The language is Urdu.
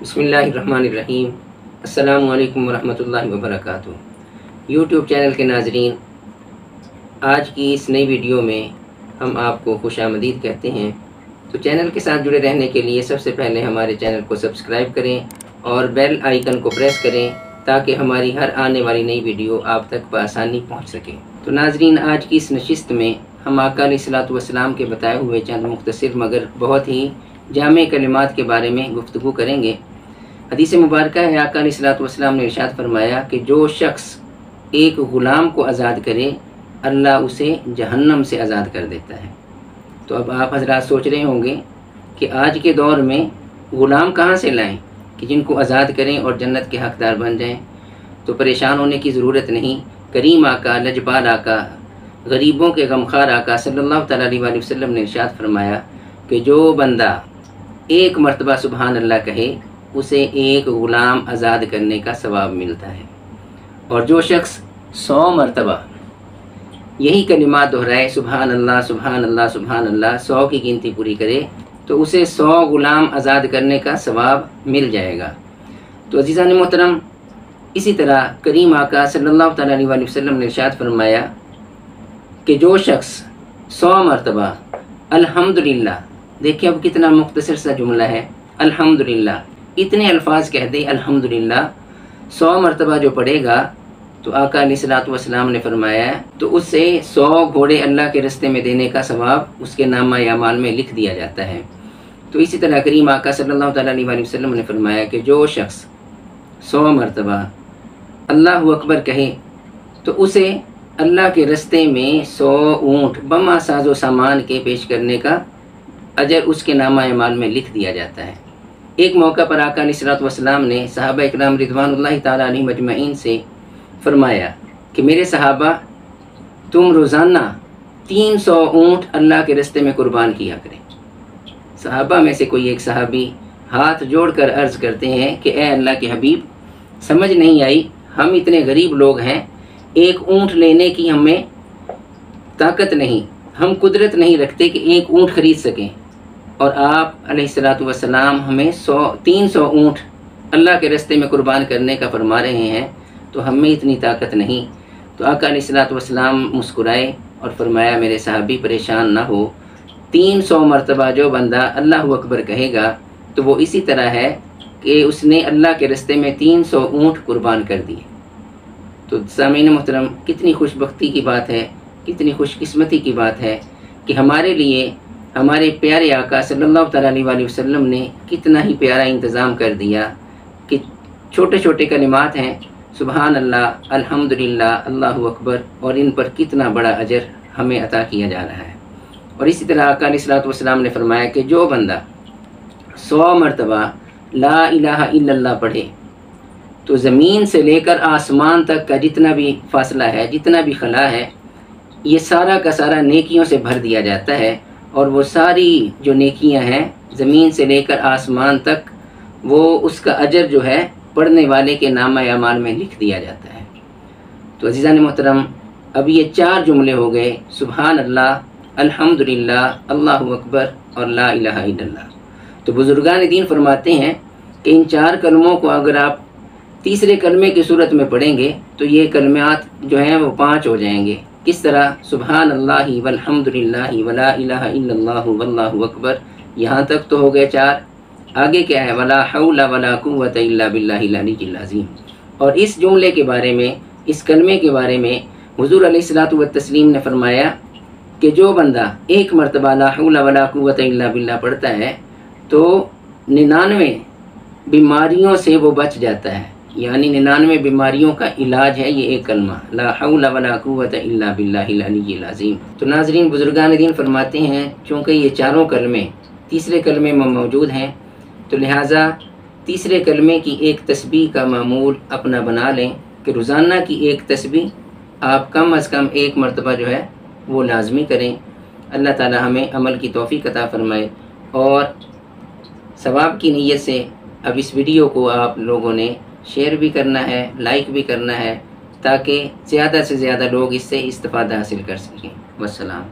بسم اللہ الرحمن الرحیم۔ السلام علیکم ورحمۃ اللہ وبرکاتہ۔ یوٹیوب چینل کے ناظرین، آج کی اس نئی ویڈیو میں ہم آپ کو خوش آمدید کہتے ہیں۔ تو چینل کے ساتھ جڑے رہنے کے لیے سب سے پہلے ہمارے چینل کو سبسکرائب کریں اور بیل آئیکن کو پریس کریں تاکہ ہماری ہر آنے والی نئی ویڈیو آپ تک بآسانی پہنچ سکے۔ تو ناظرین، آج کی اس نشست میں ہم آقا علیہ الصلوۃ والسلام کے بتائے ہوئے چند مختصر مگر بہت ہی جامع کلمات کے بارے میں گفتگو کریں گے۔ حدیث مبارکہ ہے، آقا علیہ الصلوۃ والسلام نے ارشاد فرمایا کہ جو شخص ایک غلام کو آزاد کرے، اللہ اسے جہنم سے آزاد کر دیتا ہے۔ تو اب آپ حضرات سوچ رہے ہوں گے کہ آج کے دور میں غلام کہاں سے لائیں کہ جن کو آزاد کریں اور جنت کے حقدار بن جائیں؟ تو پریشان ہونے کی ضرورت نہیں۔ کریم آقا، لجپال آقا، غریبوں کے غمخوار آقا صلی اللہ تعالیٰ علیہ وسلم نے ارشاد فرمایا کہ جو بندہ ایک مرتبہ سبحان اللہ کہے، اسے ایک غلام آزاد کرنے کا ثواب ملتا ہے، اور جو شخص 100 مرتبہ یہی کلمات دہرائے، سبحان اللہ سبحان اللہ سبحان اللہ، 100 کی گنتی پوری کرے، تو اسے 100 غلام آزاد کرنے کا ثواب مل جائے گا۔ تو عزیزان محترم، اسی طرح کریم آقا صلی اللہ تعالیٰ علیہ وسلم نے ارشاد فرمایا کہ جو شخص 100 مرتبہ الحمدللہ، دیکھیں اب کتنا مختصر سا جملہ ہے، الحمدللہ، اتنے الفاظ کہہ دے الحمدللہ، 100 مرتبہ جو پڑھے گا تو آقا علیہ الصلوۃ والسلام نے فرمایا تو اس سے 100 گھوڑے اللہ کے رستے میں دینے کا ثواب اس کے نامہ اعمال میں لکھ دیا جاتا ہے۔ تو اسی طرح کریم آقا صلی اللہ تعالیٰ علیہ وسلم نے فرمایا کہ جو شخص 100 مرتبہ اللہ اکبر کہے تو اسے اللہ کے رستے میں 100 اونٹ بما ساز و سامان کے پیش کرنے کا اجر اس کے نامہ اعمال میں لکھ دیا جاتا ہے۔ ایک موقع پر آقا علیہ الصلوۃ والسلام نے صحابہ اکرام رضوان اللہ تعالیٰ علیہم مجمعین سے فرمایا کہ میرے صحابہ، تم روزانہ 300 اونٹ اللہ کے رستے میں قربان کیا کریں۔ صحابہ میں سے کوئی ایک صحابی ہاتھ جوڑ کر عرض کرتے ہیں کہ اے اللہ کے حبیب، سمجھ نہیں آئی، ہم اتنے غریب لوگ ہیں، ایک اونٹ لینے کی ہمیں طاقت نہیں، ہم قدرت نہیں رکھتے کہ ایک اونٹ خرید سکیں، اور آپ علیہ الصلوۃ والسلام ہمیں 300 اونٹ اللہ کے رستے میں قربان کرنے کا فرما رہے ہیں، تو ہمیں اتنی طاقت نہیں۔ تو آقا علیہ الصلوۃ والسلام مسکرائے اور فرمایا میرے صحابی پریشان نہ ہو، 300 مرتبہ جو بندہ اللہ اکبر کہے گا تو وہ اسی طرح ہے کہ اس نے اللہ کے رستے میں 300 اونٹ قربان کر دیے۔ تو سامعین محترم، کتنی خوش بختی کی بات ہے، کتنی خوش قسمتی کی بات ہے کہ ہمارے لیے ہمارے پیارے آقا صلی اللہ تعالیٰ علیہ وسلم نے کتنا ہی پیارا انتظام کر دیا کہ چھوٹے چھوٹے کلمات ہیں، سبحان اللہ، الحمدللہ، اللہ اکبر، اور ان پر کتنا بڑا اجر ہمیں عطا کیا جا رہا ہے۔ اور اسی طرح آقا علیہ الصلوۃ والسلام نے فرمایا کہ جو بندہ 100 مرتبہ لا الہ الا اللہ پڑھے تو زمین سے لے کر آسمان تک کا جتنا بھی فاصلہ ہے، جتنا بھی خلا ہے، یہ سارا کا سارا نیکیوں سے بھر دیا جاتا ہے، اور وہ ساری جو نیکیاں ہیں زمین سے لے کر آسمان تک، وہ اس کا اجر جو ہے پڑھنے والے کے نامہ اعمال میں لکھ دیا جاتا ہے۔ تو عزیزان محترم، اب یہ 4 جملے ہو گئے، سبحان اللہ، الحمدللہ، اللہ اکبر اور لا الہ الا اللہ۔ تو بزرگان دین فرماتے ہیں کہ ان 4 کلموں کو اگر آپ تیسرے کلمے کی صورت میں پڑھیں گے تو یہ کلمات جو ہیں وہ 5 ہو جائیں گے۔ کس طرح؟ سبحان اللہ والحمدللہ ولا الہ الا اللہ واللہ اکبر، یہاں تک تو ہو گئے 4۔ آگے کیا ہے؟ ولا حول ولا قوت الا باللہ العلی العظیم۔ اور اس جملے کے بارے میں، اس کلمے کے بارے میں حضور علیہ الصلوۃ والتسلیم نے فرمایا کہ جو بندہ ایک مرتبہ لا حول ولا قوت الا باللہ پڑھتا ہے تو 99 بیماریوں سے وہ بچ جاتا ہے، یعنی 99 بیماریوں کا علاج ہے یہ ایک کلمہ، لا حول ولا قوت الا باللہ العلی العظیم۔ تو ناظرین، بزرگان دین فرماتے ہیں چونکہ یہ 4 کلمے تیسرے کلمے میں موجود ہیں، تو لہٰذا تیسرے کلمے کی ایک تسبیح کا معمول اپنا بنا لیں کہ روزانہ کی ایک تسبیح آپ کم از کم 1 مرتبہ جو ہے وہ لازمی کریں۔ اللہ تعالی ہمیں عمل کی توفیق عطا فرمائے، اور ثواب کی نیت سے اب اس ویڈیو کو آپ لوگوں نے شیئر بھی کرنا ہے، لائک بھی کرنا ہے، تاکہ زیادہ سے زیادہ لوگ اس سے استفادہ حاصل کر سکیں۔ والسلام۔